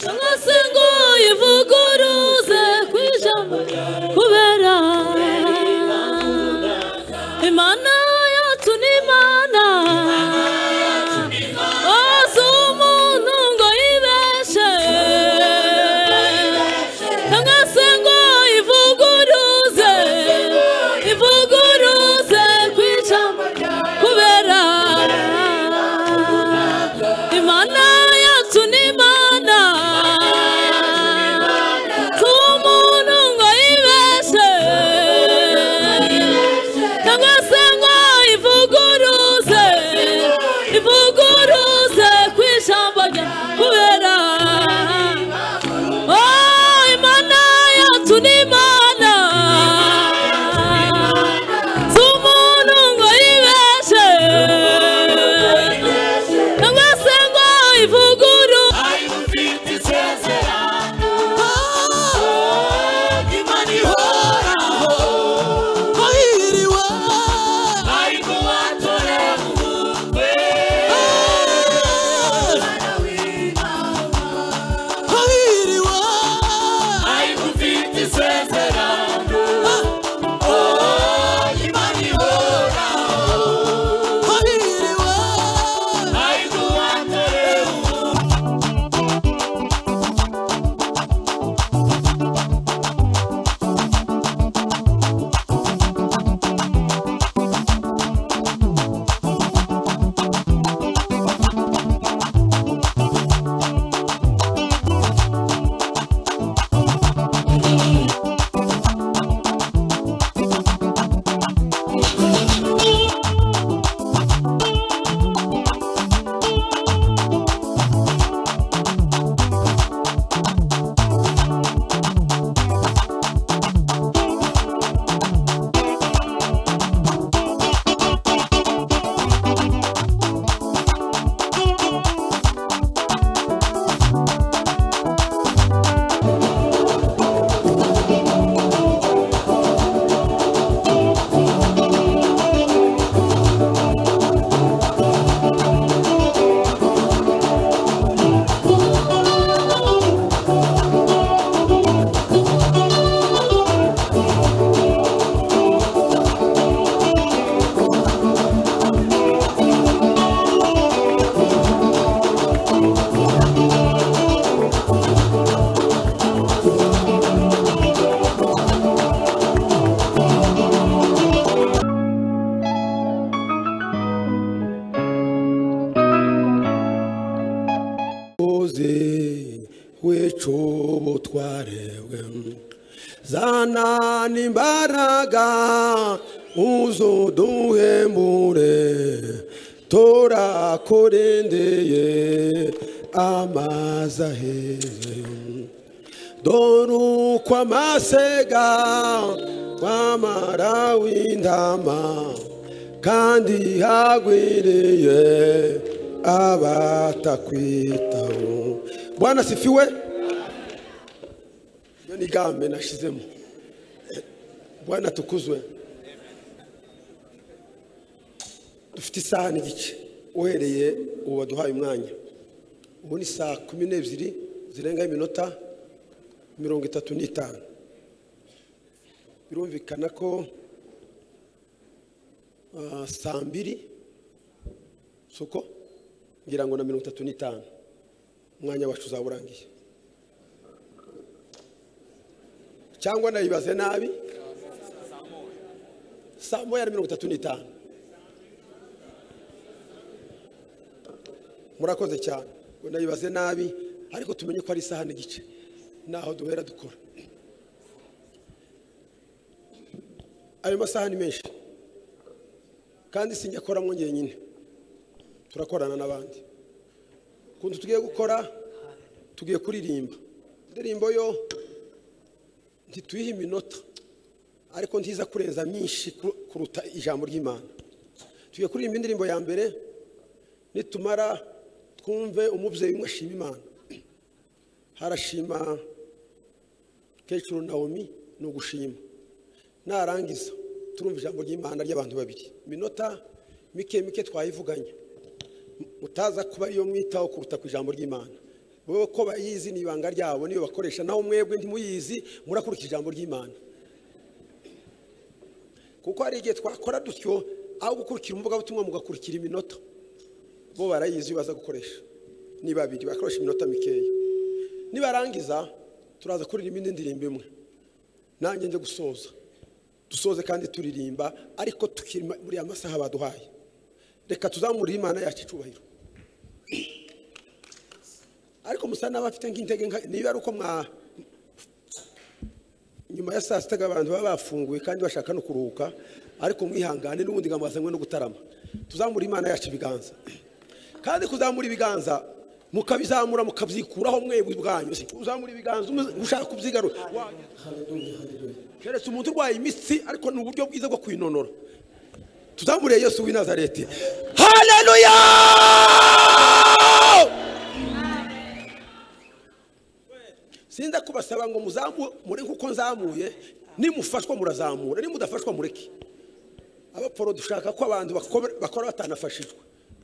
cyangwa se ngo ivuguruze ku ijambo kubera Imana yacu ni Imana oza umuntu ngo yibeshe cyangwa se ngo ivuguruze ku ijambo kubera Imana yacu ni Imana umuntu ngo yibeshe cyangwa se ngo ivuguruze ku ijambo kubera Imana yacu ni Imana umuntu ngo yibeshe cyangwa se ngo ivuguruze Imana ihoraho hahiriwe ariko watore ubukwe hahiriwe ariko ufite isezerano Imana ihoraho hahiriwe ariko watore ubukwe wecubu twarewe zana n'imbaraga uzoduhembure turakurindeye amazi aheze dore uko amasega wamara w'intama kandi hagwiriye abatakwitaho. Bwana sifiwe. Iyo ni gambe nashizemo. Bwana tukuzwe. Dufite isaha n'igice uhereye ubu duhaye umwanya. Ubu ni saa 12 zirenga iminota 35. Birumvikana ko saa 2 suko ngira ngo na 35 umwanya wacu uzaburangiye cyangwa nayibaze nabi saa 1:35. Murakoze cyane ngo nayibaze nabi ariko tumenye ko ari isaha n'igice naho duhera dukora. Ayo masaha ni menshi kandi sinjyakora mwo ngenyine, turakorana n'abandi. Kuntu tugiye gukora, tugiye kuririmba indirimbo yo ntituyihe iminota ariko ntiza kurenza myinshi kuruta ijambo ry'Imana. Tugiye kuririmba indirimbo ya mbere, nitumara twumve umubyeyi umwe ashima Imana. Harashima Kecuru Naomi no gushima. Narangiza turumva ijambo ry'Imana ry'abantu babiri, minota mike twayivuganye, utaza kuba iyo mwitaho kuruta ku ijambo ry'Imana. wowe ko bayizi ni ibanga ryabo niyo bakoresha naho mwebwe ntimuyizi murakurikira ijambo ry'Imana kuko hari igihe twakora dutyo aho gukurikira umvuga butumwa mugakurikira iminota bo barayizi baza gukoresha ni babiri bakoresha iminota mikeya nibarangiza turaza kuririmba indi ndirimbo imwe nanjye nje gusoza dusoze kandi turirimba ariko tukiri muri amasaha baduhaye reka tuzamurire Imana yacu icubahiro ariko musana bafite nk'intege niba ari uko nyuma ya saa sita abantu baba bafunguye kandi bashaka no kuruhuka ariko mwihangane n'ubundi ngamwazanywe no gutarama tuzamura Imana yacu ibiganza kandi kuzamura ibiganza mukabizamura mukabyikuraho mwebwe bwanyu uzamura ibiganza ushaka kubyigarura keretse umuntu urwaye imitsi ariko ni uburyo bwiza bwo kwinonora tuzamure Yesu w'i Nazareti haleluya sinda kubasaba ngo muzamure kuko nzamuye nimufashwa murazamura nimudafashwa mureke abaporo dushaka ko abantu bakora batanafashijwe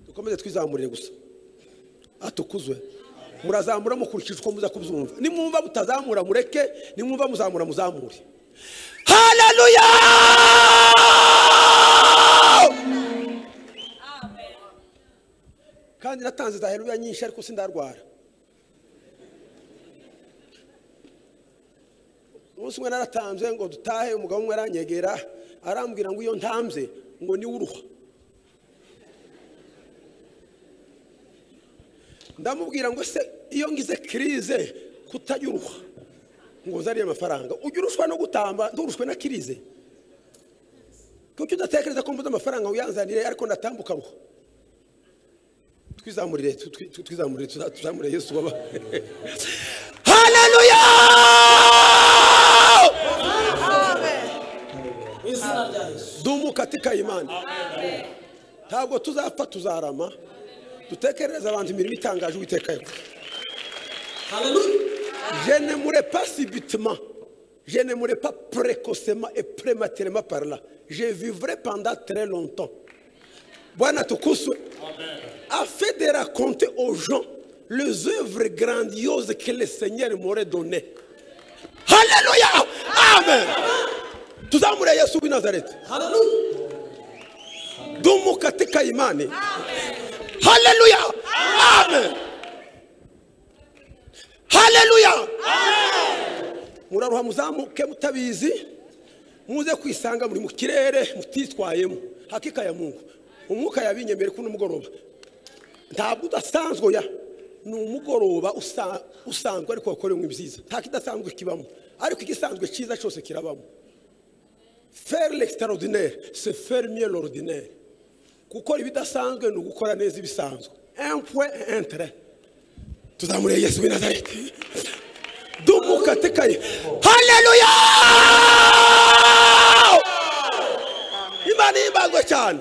dukomeze twizamurire gusa atukuzwe murazamura mukurikije uko muza kubyumva nimwumva mutazamura mureke nimwumva muzamura muzamure haleluya kandi natanze za haleluya nyinshi ariko sindarwara umunsi umwe naratanze ngo dutahe umugabo umwe aranyegera arambwira ngo iyo ntamze ngo ni uruha ndamubwira ngo se iyo ngize krize kutajya uruha ngo nzariye amafaranga ujya urushwa no gutamba ndurushwe na krize kuko udatekereza ko mbuze amafaranga uyanzanire ariko ndatambuka ruha twizamurire Yesu baba haleluya dumu katika imani ntabwo tuzapfa tuzarama dutekereza abantu imirimo itangaje Uwiteka yakoze je ne mourrai pas subitement je ne mourrai pas précocement et prématurément par là je vivrai pendant très longtemps Bwana tukuswe afin de raconter aux gens les œuvres grandioses que le Seigneur m'aurait données. Alléluia. Amen. Tuzamure Yesu w'i Nazareti. Hallelujah. Dumu katika imani. Hallelujah. Amen. Hallelujah. Muraruha muzamuke mutabizi muze kwisanga muri mu kirere mutitwayemo hakika ya Mungu umwuka yabinyemere kuno mugoroba ntabwo udasanzwe ya ni umugoroba usanzwe ariko wakorewe ibyiza nta kidasanzwe kibamo ariko igisanzwe cyiza cyose kirabamo faire l'extraordinaire c'est faire mieux l'ordinaire gukora ibidasanzwe ni ugukora neza ibisanzwe un point un trait tuzamure Yesu w'i Nazareti dumuka tekaye haleluya imana imbagwe cyane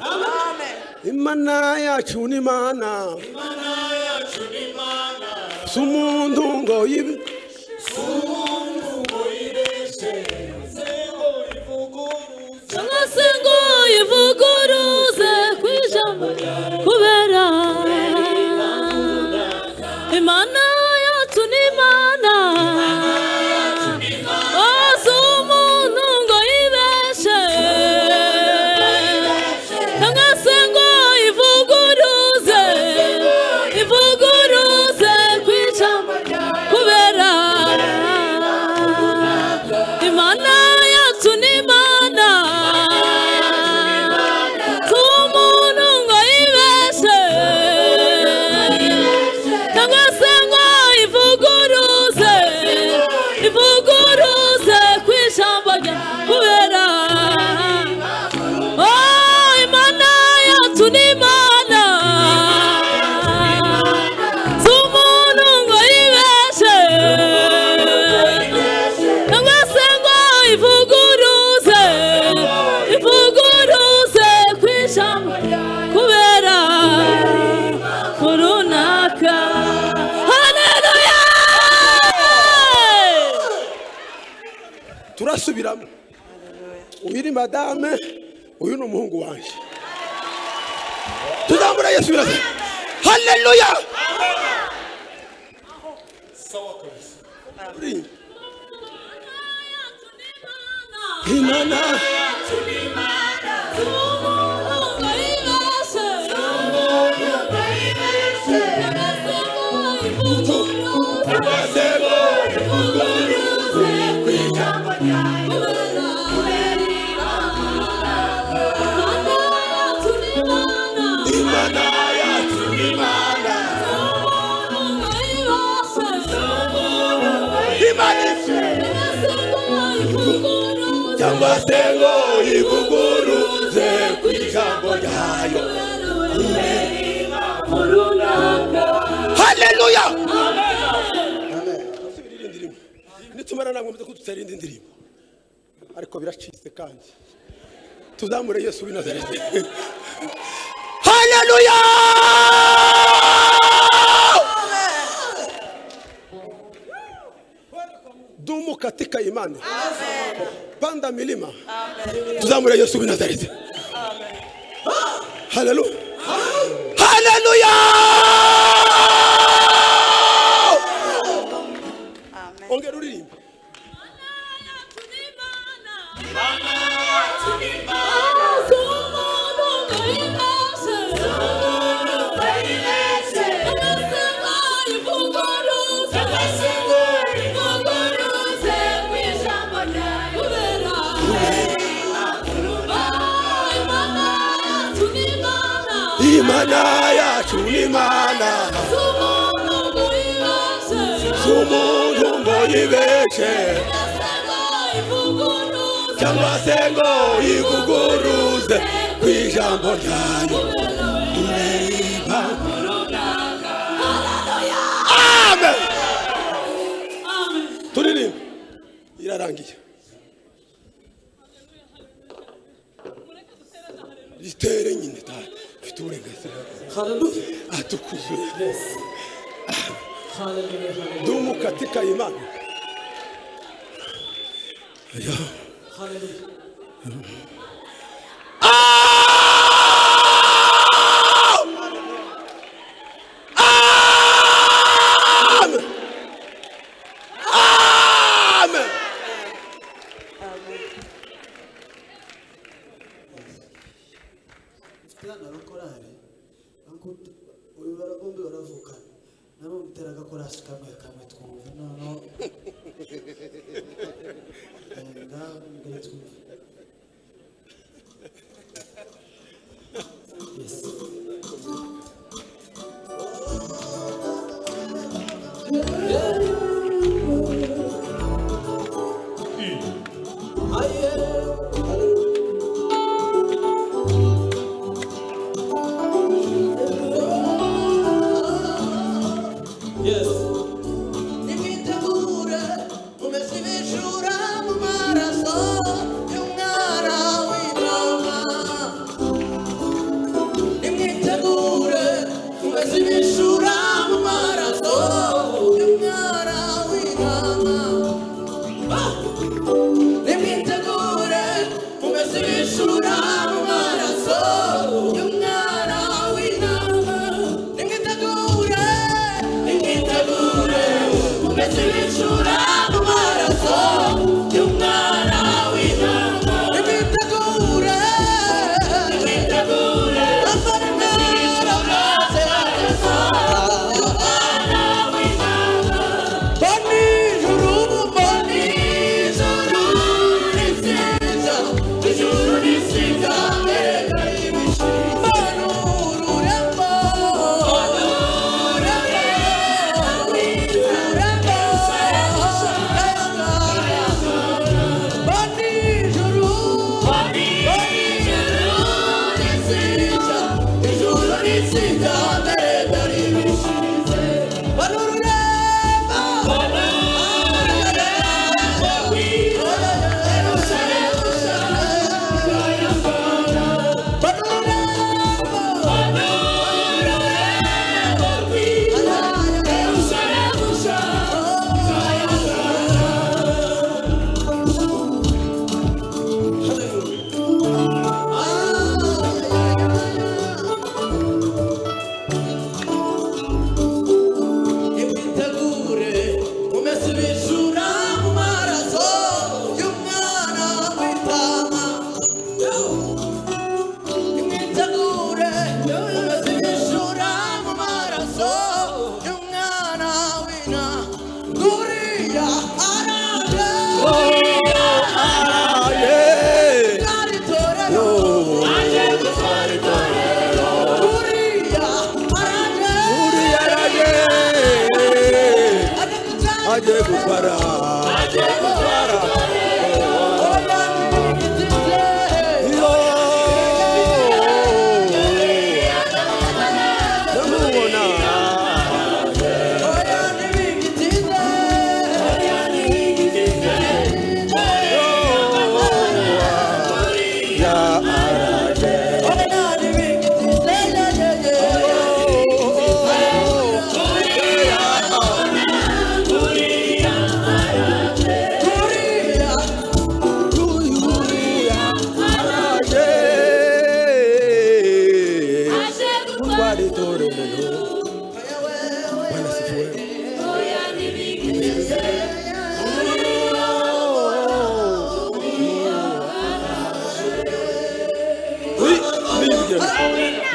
imana yacu ni imana sumundu ngo yibi ngo ivuguruze kwijambo kubera imana yacu ni imana sumundu ngo yibeshe ngo ivuguruze kwijambo kubera imana yacu ni imana sumundu ngo yibeshe ngo ivuguruze kwijambo kubera imana yacu ni imana sumundu ngo yibeshe ngo ivuguruze kwijambo kubera kurunaka haleluya turasubiramo uyu ni madame uyu ni umuhungu wanje tuzamura Yesu w'i Nazareti haleluya Imana cyangwa se ngo ivuguruze ku ijambo ryayo. Haleluya. Nitumara namwe muze kututerinda indirimbo ariko biracitse kandi tuzamure Yesu w'i Nazareti. Haleluya. Dumu katika imani. Panda milima. Tuzamure Yesu w'i Nazareti. Haleluya. Haleluya. Ongera uririmba. Imana yacu ni Imana, sumuntu ngo yibeshe, cyangwa se ngo ivuguruze ku ijambo ryayo. Amen. Turirimba irarangiye. Itere nyine tari mfite uburenganzira. Haleluya. Atukuzwe. Yes. Haleluya. Dumu katika imani. Haleluya.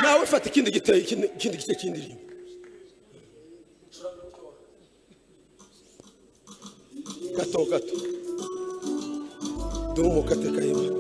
nawe fata ikindi gice cy'indirimbo gato durumuka teka Imana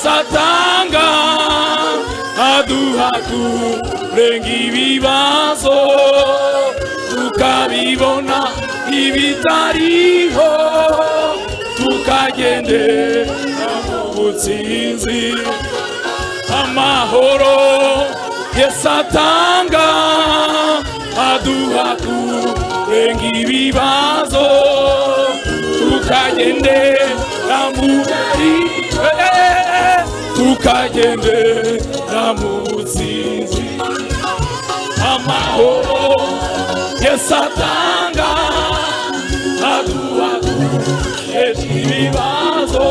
Satanga aduha kurenga ibibazo tukabibona ibitariho tukagendera mu butsinzi amahoro Yesu atanga aduha kurenga ibibazo tukagendera mu tukagendera mu butsinzi amahoro Yesu atanga aduha kurenga ibibazo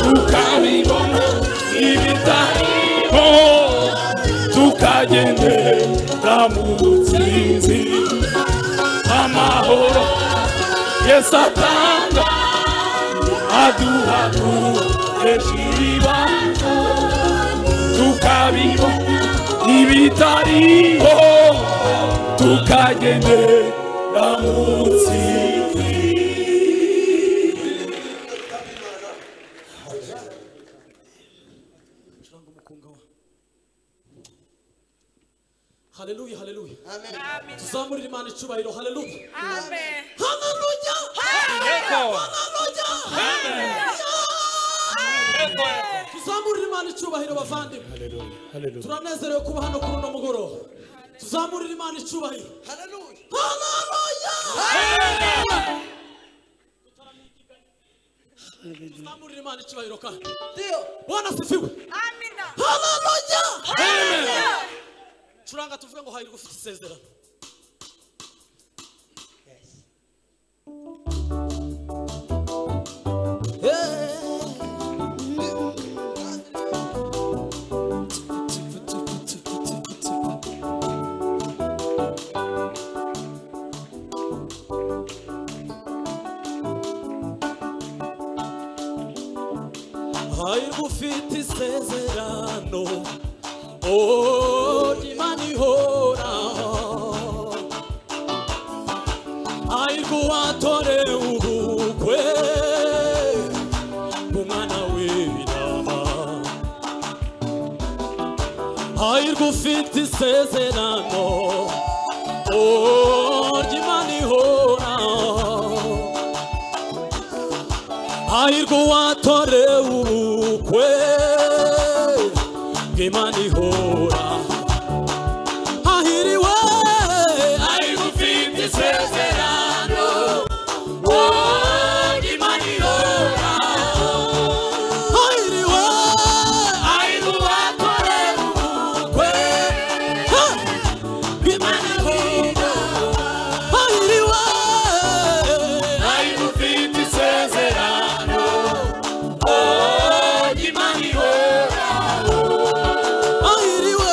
tukabibona ibitariho tukagendera mu butsinzi amahoro Yesu atanga aduha kurenga ibibazo tukabibona ibitariho tukagendera mu butsinzi. Haleluya, haleluya. Amen. Tuzamurire Imana icyubahiro. Haleluya. Amen. Haleluya. Haleluya. Tuzamurire Imana icyubahiro bavandimwe. haleluya Turanezerewe kuba hano kuri uno mugoroba. Tuzamurire Imana icyubahiro. Haleluya. Haleluya. Tuzamurire Imana icyubahiro kandi. Bwana asifiwe. Amina. Haleluya. Amen. Turanga tuvuge ngo hayirwa ufite isezerano. Hayirwa ufite isezerano. Oh, Imana ihoraho ayirwa watorewe ubukwe bw'umwana w'intama ayirwa ufite isezerano. Oh, Imana ihoraho hahirwa uwatorewe ubukwe bw'Imana ihora hahiriwe ufite isezerano bw'Imana ihora hahiriwe uwatorewe ubukwe bw'Imana ihora hahiriwe ufite isezerano bw'Imana ihora hahiriwe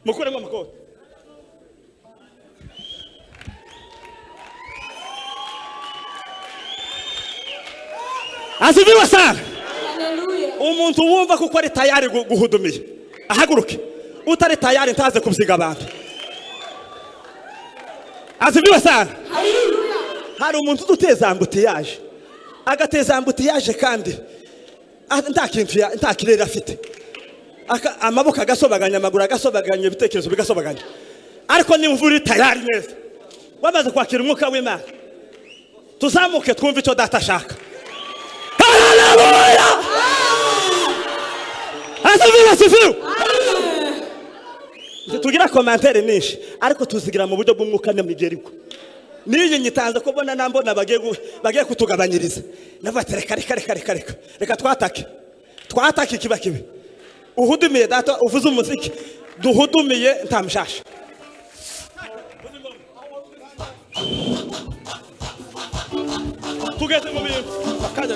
mukuremo amakoti. Asifiwe sana. Umuntu wumva kuko ari tayari guhudumiye ahaguruke, utari tayari ntaze kubyiga abantu. Asifiwe sana. Hari umuntu duteza ambutiyaje, agateza ambutiyaje kandi nta kirere afite, amaboko agasobaganya, amaguru agasobaganya, ibitekerezo bigasobaganya. Ariko nimva uri tayari neza, wamaze kwakira umwuka w'Imana, tuzamuke twumve icyo data ashaka. Haleluya! Asifiwe. Tugira komantere nyinshi ariko tuzigira mu buryo bw'umwuka n'imigeriko. Niyi nyitanze ko bona nambona bagiye kutugabanyiriza. Nabatereka reka twatake kiba kibe. Uhudumiye data uvuze umuziki, duhudumiye ntamshasha. Tugeze mu bintu bakaje.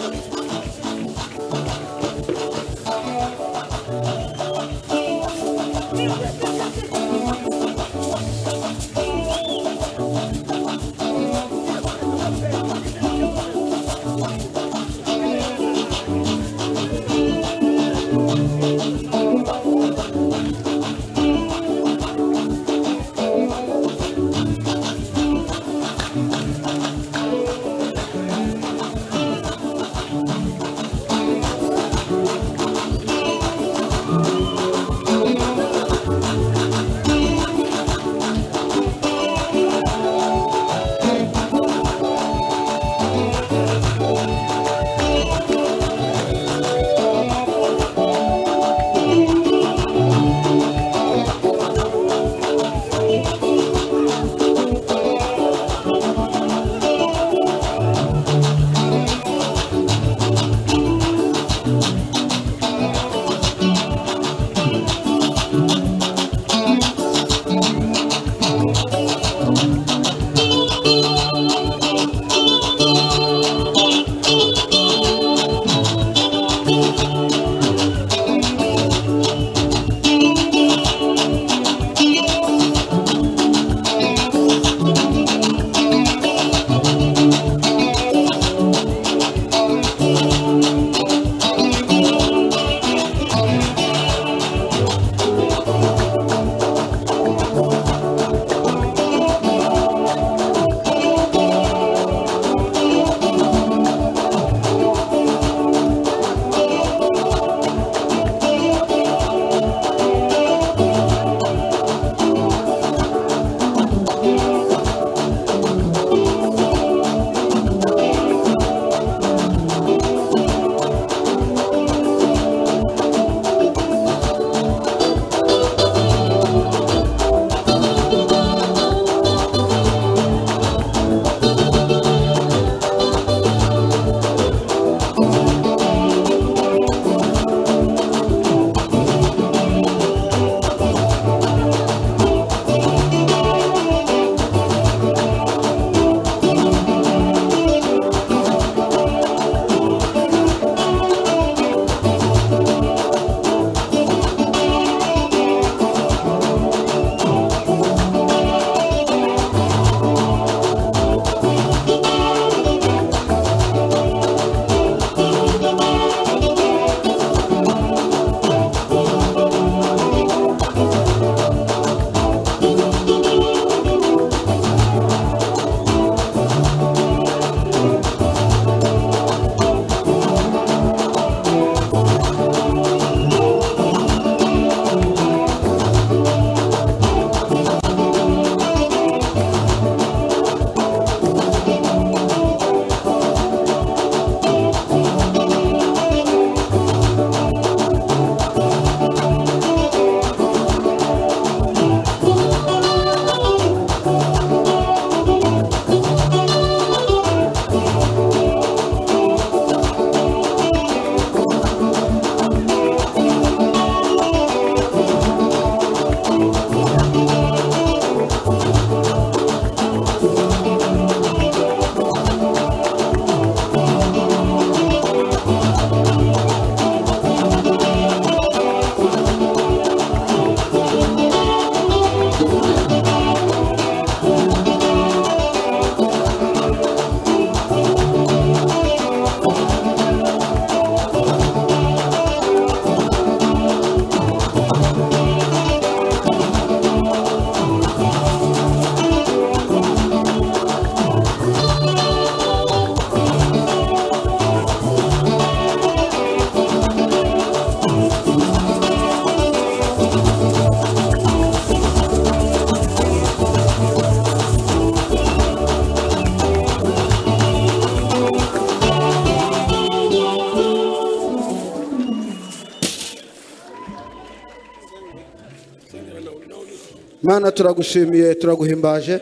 Mana turagushimiye turaguhimbaje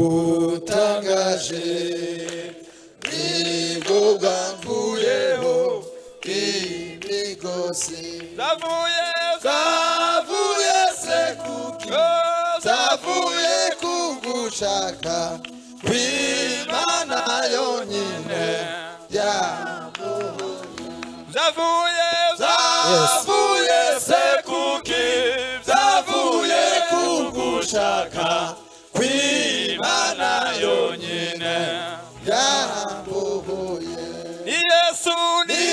utangaje nibwo bwamvuyeho imigozi zavuye se kuki zavuye kugushaka kw'Imana yonyine zavuye se kuki zavuye kugushaka kw'Imana yonyine yambohoye ni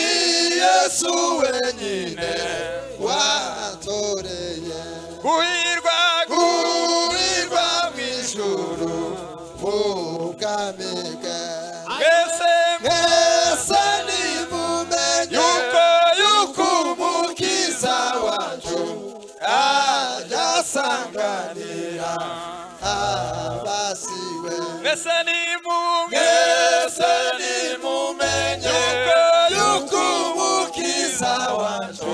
Yesu wenyine watoreye guhirwa mw'ijuru ubwami bwe mwese nimumenye yuko umukiza wacu ajasanganira abasiwe mwese nimumenye yuko umukiza wacu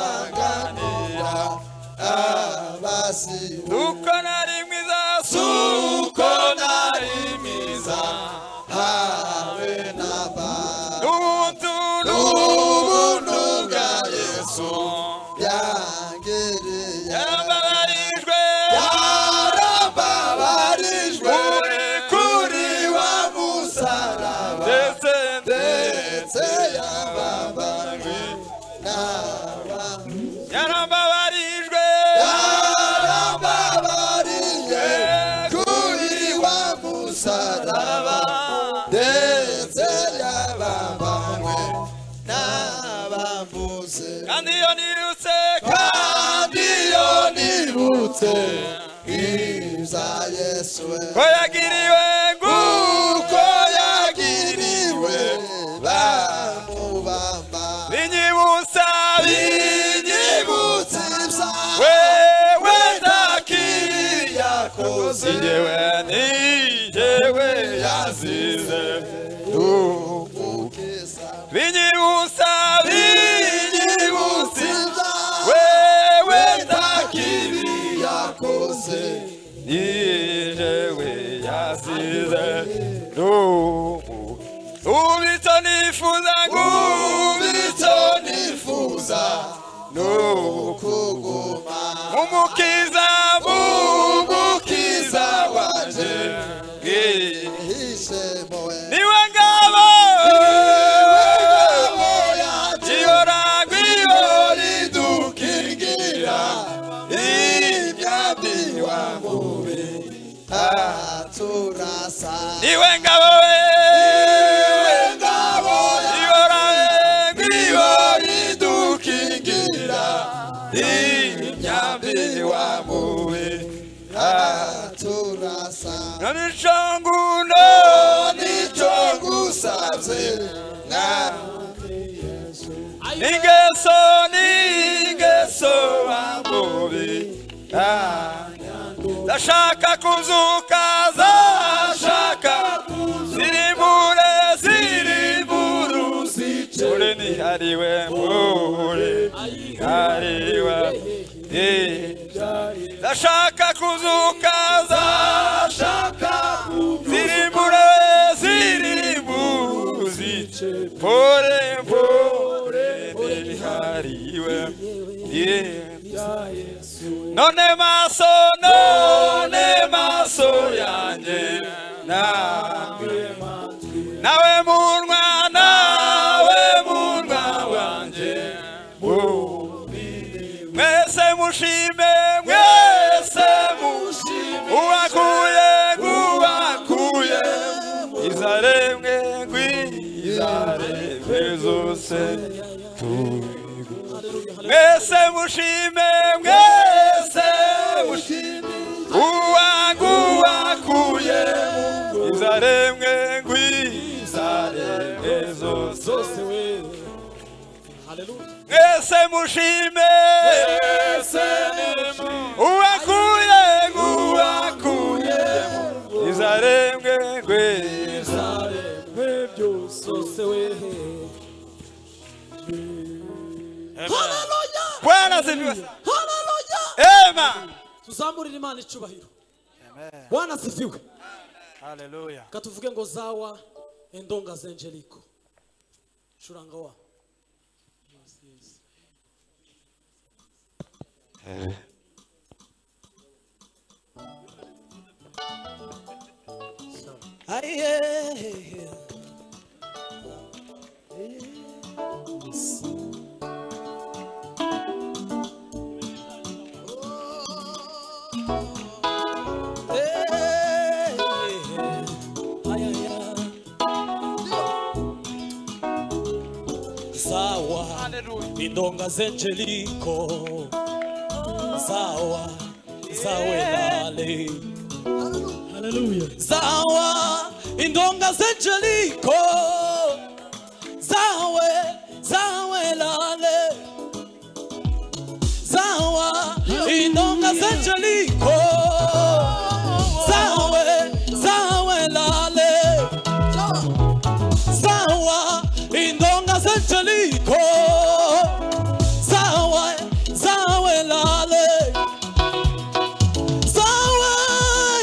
ajasanganira abasiwe suko nari mwiza habe naba n'ubuntu bwa Yesu yarambabarijwe kuri wa musaraba ndetse yababajwe yarambabarijwe kuri wa musaraba ndetse yababajwe n'abambuze kandi iyo nibutse ibya Yesu ko yagiriwe bamubamba binyibutsa wewe ntakiri yakoze nijewe yazize binyibutsa wewe ntakiri yakoze nijewe yazize ubito nifuza nukuguma umukiza wanje niwe ngabo idukingira imyambi wa mubi aturasa niwe ngabo idukingira imyambi wa mubi aturasa nico ngusavye ningeso wambubi ndashaka kuzuka zashaka zirimburu zice nihariwe mbure hariwe ndashaka kuzuka zashaka zirimburu zice pore hariwe none maso yanje nawe munwa wanje mwese mushime uwakuye izaremwe zose mwese mushime uwakuye izaremwe zose mwese mushime uwakuye izaremwe byose Bwana Bwana asifiwe. Haleluya. Amen. Tuzamurira Imana icubahiro. Bwana asifiwe. Hallelujah. Katuvuge ngo zawa endonga zenjeliko. Shuranga wa. Zawa indonga zenjeliko. Zawa zawelale. Hallelujah. Zawa indonga zenjeliko. Zawelale. Zawa indonga zenjeliko. Zawelale. Zawa indonga zenjeliko. Zawelale. Zawa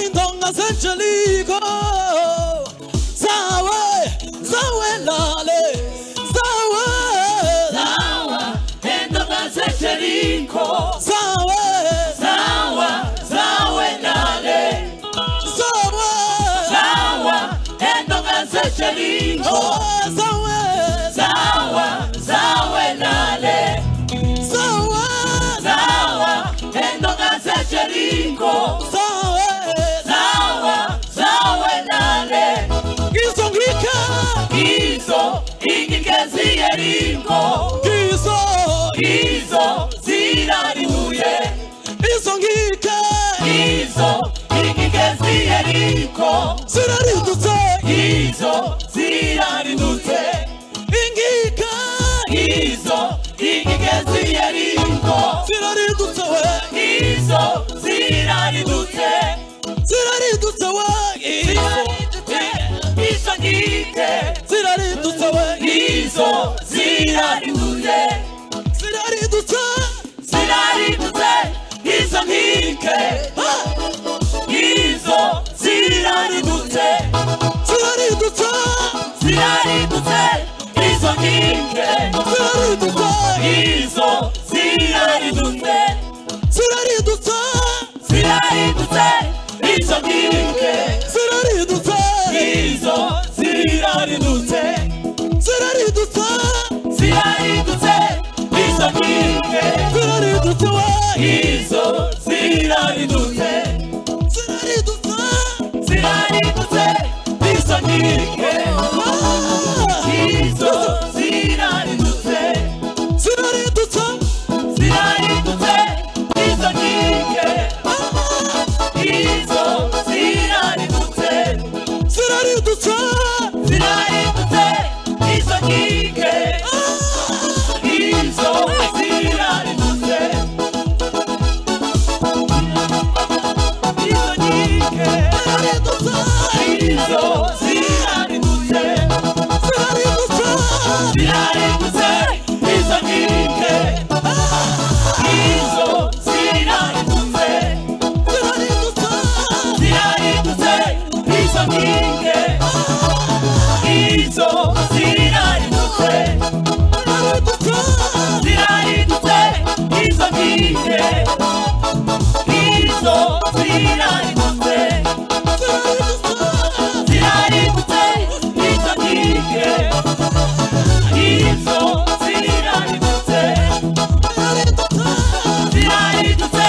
indonga zenjeliko. Zawelale. Zawa indonga zenjeliko. Zawelale. Zawa indonga zenjeliko. Zawelale. Zawa endonga zenjeliko. Zawelale. Gizo ingikezi yeriko. Gizo zirarinuye. Gizo ingikezi yeriko. Gizo zirarinutse. Gizo ingikezi yeriko. Gizo zirarinutse. Gizo ngike. Gizo zirarinutse. Gizo ngike. Gizo zirarinutse. Gizo ngike. Gizo zirarinutse. Gizo ngike. Gizo zirarinutse.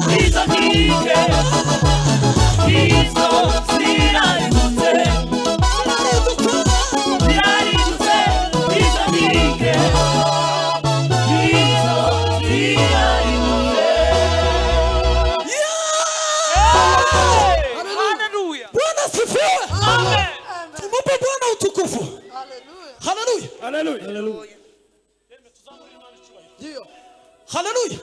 Gizo ngike. Gizo zirarinutse. Gizo ngike. Gizo zirarinutse. Hallelujah.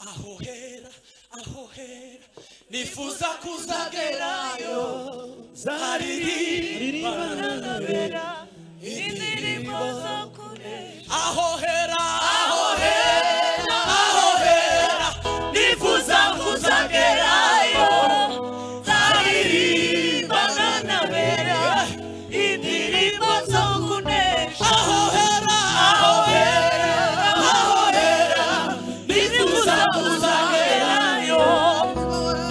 Ahohera nifuza kuzagerayo zaririmbana nabera indirimbo zo kunesha aho hera nifuza kuzagerayo zaririmbana nabera indirimbo zo kunesha aho hera nifuza kuzagerayo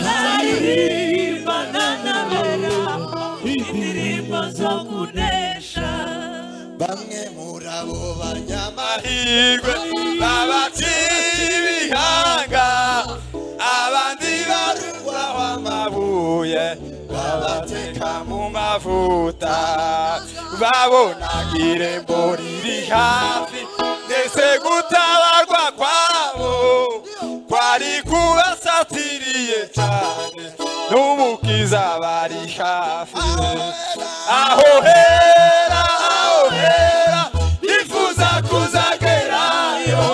zaririmbana nabera indirimbo zo kunesha bamwe muri abo banyamahirwe babatira ibihanga abandi barugwaho amabuye babateka mu mavuta babonaga irembo riri hafi ndetse gutabarwa kwabo kwari kubasatiriye cyane n'umukiza bari hafi aho hera nifuza kuzagerayo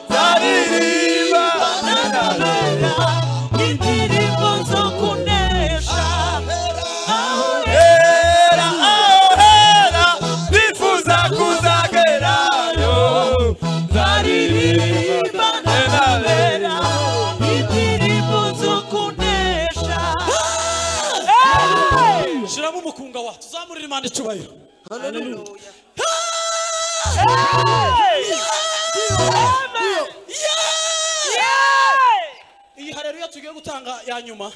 zaririmbana nabera indirimbo zo kunesha aho hera nifuza kuzagerayo zaririmbana nabera indirimbo zo kunesha shiramo umukunga wa tuzamurira Imana icyubahiro. Iyi haleluya tugiye gutanga ya nyuma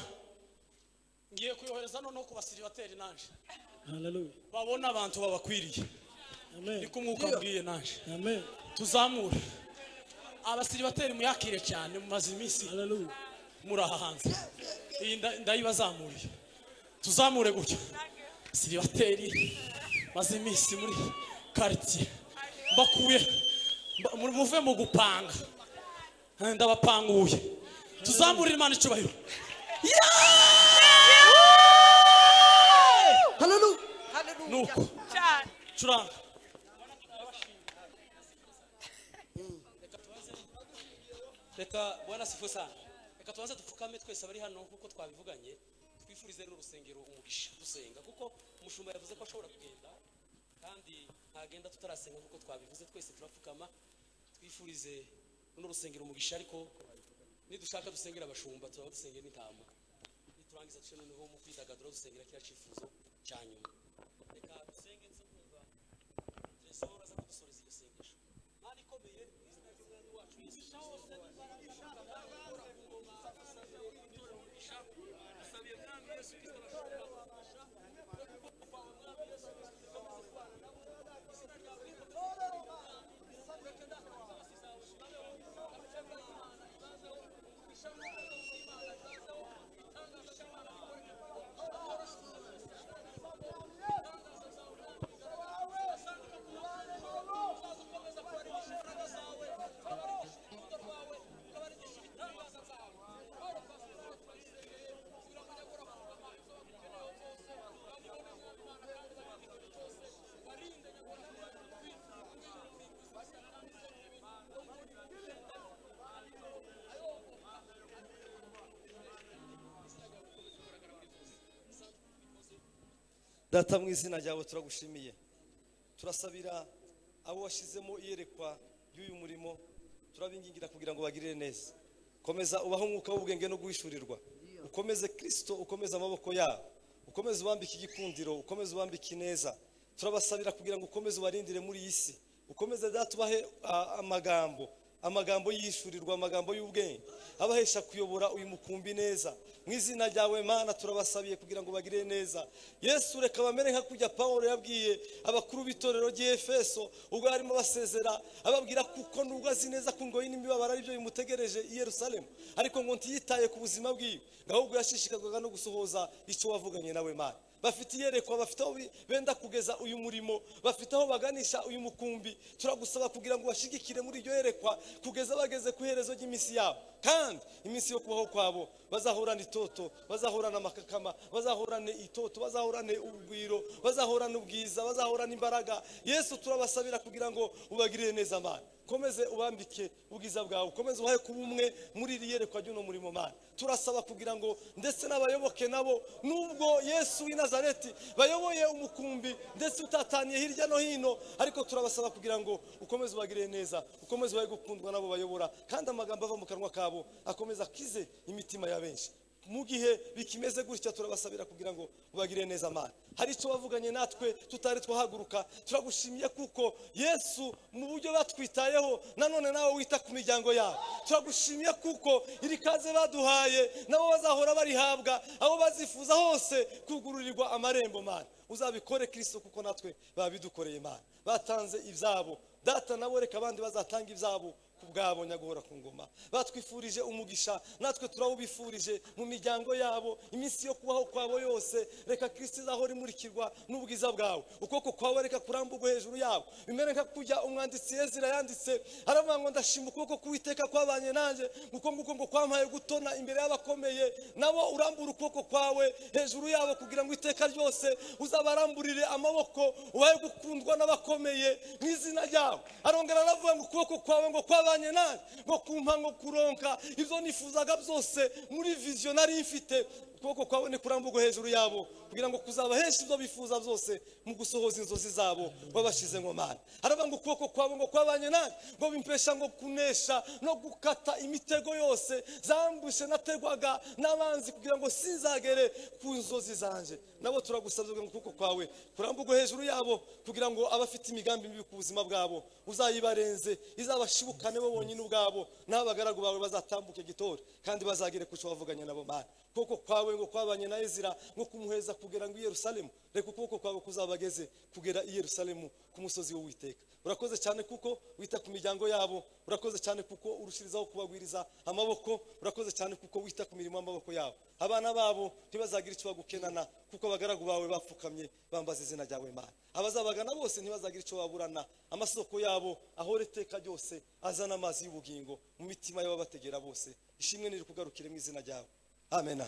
ngiye kuyohereza noneho ku basiribateri nanje babona abantu babakwiriye niko umwuka mbwiye nanje tuzamure abasiribateri muyakire cyane mumaze iminsi muri aha hanze iyi ndayibazamuriye tuzamure gutyo siribateri maze iminsi muri quartier bakuye muve mu gupanga ndabapanguye tuzamurira Imana icyubahiro. Nuko curanga reka bwana sifu sana reka tubanze dupfukame twese abari hano kuko twabivuganye twifurize n'urusengero umugisha dusenga kuko umushumba yavuze ko ashobora kugenda kandi ntagenda tutarasenga kuko twabivuze twese turapfukama twifurize n'urusengero umugisha ariko nidushaka dusengera abashumba turaba dusengera n'intama niturangiza duce noneho mu kwidagadura dusengera kiriya cyifuzo cya nyuma reka dusenge nze kumva tresor aza kudusoreza iyo sengesho Mana ikomeye izina ry'umwami wacu Yesu Data mu izina ryawe turagushimiye turasabira abo washizemo iyerekwa y'uyu murimo turabingingira kugira ngo bagirire neza komeza ubaho umwuka w'ubwenge no guhishurirwa ukomeze Kristo ukomeze amaboko yabo ukomeze ubambike igikundiro ukomeze ubambike ineza turabasabira kugira ngo ukomeze ubarindire muri iyi si ukomeze datubahe amagambo yishurirwa amagambo y'ubwenge abahesha kuyobora uyu mukumbi neza mu izina ryawe Mana turabasabiye kugira ngo bagire neza Yesu reka bamere nka kujya Paulo yabwiye abakuru b'itorero ry'Efeso ubwo arimo basezera ababwira kuko nubwo azi neza ko ngo y'imibabaro ari byo bimutegereje i Yerusalemu ariko ngo ntiyitaye ku buzima bwiwe ahubwo yashishikazwaga no gusohoza icyo wavuganye nawe Mana bafite iyerekwa bafite aho benda kugeza uyu murimo bafite aho baganisha uyu mukumbi turagusaba kugira ngo bashigikire muri iryo yerekwa kugeza bageze ku iherezo ry'iminsi yabo kandi iminsi yo kubaho kwabo bazahorana itoto bazahorana amakakama bazahorane itoto bazahorane ubwiro bazahorane ubwiza bazahorane imbaraga Yesu turabasabira kugira ngo ubagirire neza Mana ukomeze ubambike ubwiza bwawe, ukomeze ubahe kuba umwe muri iri yerekwa ry'uno murimo Mana. Turasaba kugira ngo ndetse n'abayoboke nabo, nubwo Yesu w'i Nazareti bayoboye umukumbi ndetse utataniye hirya no hino, ariko turabasaba kugira ngo ukomeze ubagirire neza, ukomeze ubahe gukundwa nabo bayobora, kandi amagambo ava mu kanwa kabo akomeza akize imitima ya benshi. Mu gihe bikimeze gutya turabasabira kugira ngo ubagire neza Mana. Hari icyo bavuganye natwe tutari twahaguruka, turagushimiye kuko Yesu mu buryo batwitayeho, nanone nawe wita ku miryango yabo. Turagushimiye kuko iri kaze baduhaye nabo bazahora barihabwa, abo bazifuza hose kugururirwa amarembo Mana. Uzabikore Kristo kuko natwe babidukoreye Mana. Batanze ibyabo, data nabo reka abandi bazatanga ibyabo kubwabo nyaguhora ku ngoma. Batwifurije umugisha, natwe turawubifurije mu miryango yabo, iminsi yo kubaho kwabo yose reka Kristo izahora imurikirwa n'ubwiza bwawe. Ukuboko kwawe reka kuramburwe hejuru yabo, bimere nka kujya umwanditsi Ezira yanditse aravuga ngo ndashima ukuboko k'Uwiteka kwabanye nanjye, nguko ngo kwampaye gutona imbere y'abakomeye. Nabo urambura ukuboko kwawe hejuru yabo kugira ngo iteka ryose uzabaramburire amaboko, ubahe gukundwa n'abakomeye mu izina ryawe. Arongera aravuga ngo ukuboko kwawe ngo kwabanye nanjye, ngo kumpa ngo kuronka ibyo nifuzaga byose muri vision nari mfite. Ukuboko kwawe ni kuramburwa hejuru yabo kugira ngo kuzaba henshi ibyo bifuza byose mu gusohoza inzozi zabo babashize ngo Mana. Aravuga ngo ukuboko kwawe ngo kwabanye nanjye, ngo bimpesha ngo kunesha no gukata imitego yose zambushe nategwaga n'abanzi kugira ngo sinzagere ku nzozi zanje. Nabo turagusabye ngo ukuboko kwawe kuramburwa hejuru yabo kugira ngo abafite imigambi mibi ku buzima bwabo uzayibarenze, izabashibukane bo bonyine ubwabo, n'abagaragu bawe bazatambuke gitore kandi bazagere ku cyo wavuganye nabo Mana. Ukuboko kwawe ngo kwabanye na Ezira ngo kumuheza kugera ngo i Yerusalemu, reka ukuboko kwawe kuzabageze kugera i Yerusalemu ku musozi w'Uwiteka. Urakoze cyane kuko wita ku miryango yabo, urakoze cyane kuko urushirizaho kubagwiriza amaboko, urakoze cyane kuko wita ku mirimo y'amaboko yabo. Abana babo ntibazagira icyo bagukenana kuko abagaragu bawe bapfukamye bambaza izina ryawe Mana. Abazabagana bose ntibazagira icyo baburana, amasoko yabo ahore iteka ryose azana amazi y'ubugingo mu mitima y'ababategera bose. Ishimwe niri kugarukire mu izina ryawe. Amen.